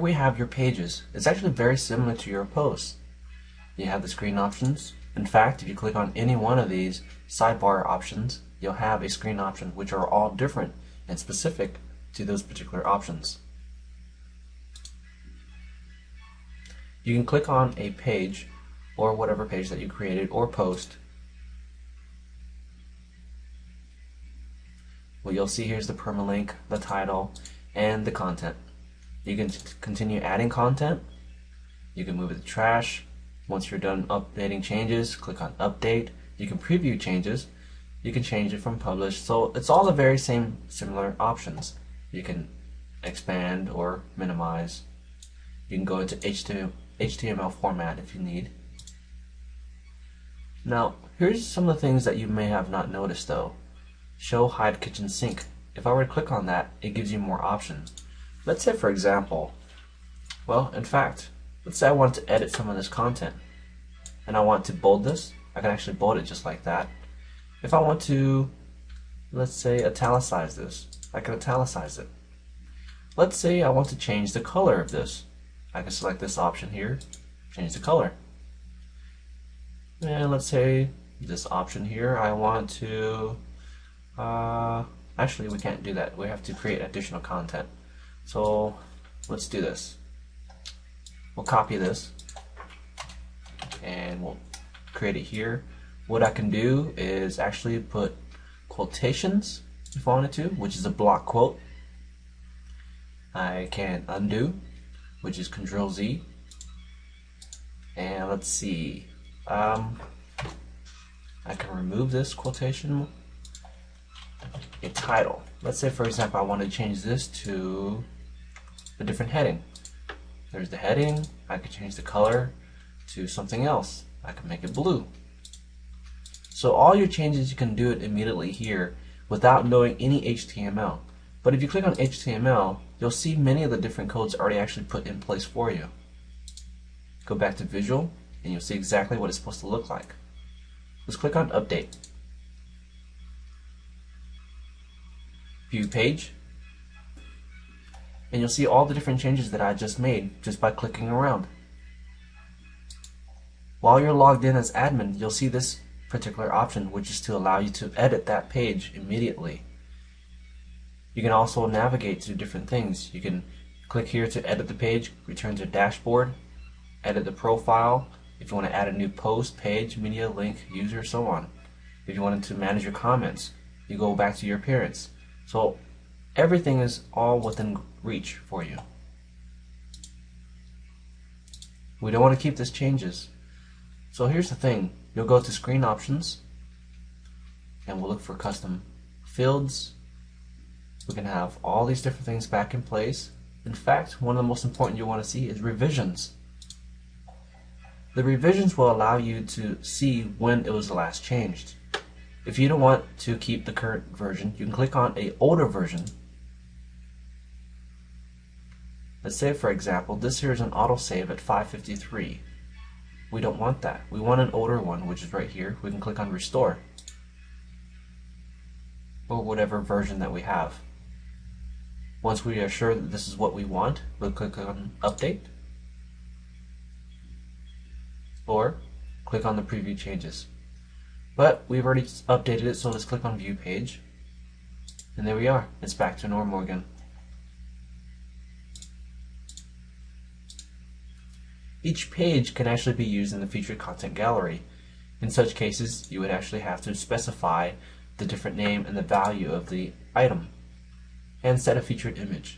we have your pages. It's actually very similar to your posts. You have the screen options. In fact, if you click on any one of these sidebar options, you'll have a screen option which are all different and specific to those particular options. You can click on a page or whatever page that you created or post. What you'll see here is the permalink, the title, and the content. You can continue adding content. You can move it to trash. Once you're done updating changes, click on update. You can preview changes. You can change it from publish. So it's all the very same similar options. You can expand or minimize. You can go into HTML format if you need. Now, here's some of the things that you may have not noticed though. Show hide kitchen sink. If I were to click on that, it gives you more options. Let's say, for example, well, in fact, let's say I want to edit some of this content and I want to bold this. I can actually bold it just like that. If I want to, let's say, italicize this, I can italicize it. Let's say I want to change the color of this. I can select this option here, change the color. And let's say this option here, I want to actually we can't do that. We have to create additional content. So let's do this. We'll copy this and we'll create it here. What I can do is actually put quotations if I wanted to, which is a block quote. I can undo, which is Control Z. And let's see, I can remove this quotation. A title. Let's say, for example, I want to change this to a different heading. There's the heading. I could change the color to something else. I can make it blue. So all your changes, you can do it immediately here without knowing any HTML. But if you click on HTML, you'll see many of the different codes already actually put in place for you. Go back to Visual and you'll see exactly what it's supposed to look like. Let's click on Update. View page, and you'll see all the different changes that I just made just by clicking around. While you're logged in as admin, you'll see this particular option, which is to allow you to edit that page immediately. You can also navigate to different things. You can click here to edit the page, return to dashboard, edit the profile, if you want to add a new post, page, media, link, user, so on. If you wanted to manage your comments, you go back to your appearance. So everything is all within reach for you. We don't want to keep this changes. So here's the thing. You'll go to screen options and we'll look for custom fields. We can have all these different things back in place. In fact, one of the most important you want to see is revisions. The revisions will allow you to see when it was last changed. If you don't want to keep the current version, you can click on an older version. Let's say, for example, this here is an autosave at 5:53. We don't want that. We want an older one, which is right here. We can click on Restore, or whatever version that we have. Once we are sure that this is what we want, we'll click on Update, or click on the Preview Changes. But we've already updated it, so let's click on View Page. And there we are. It's back to normal again. Each page can actually be used in the featured content gallery. In such cases, you would actually have to specify the different name and the value of the item and set a featured image.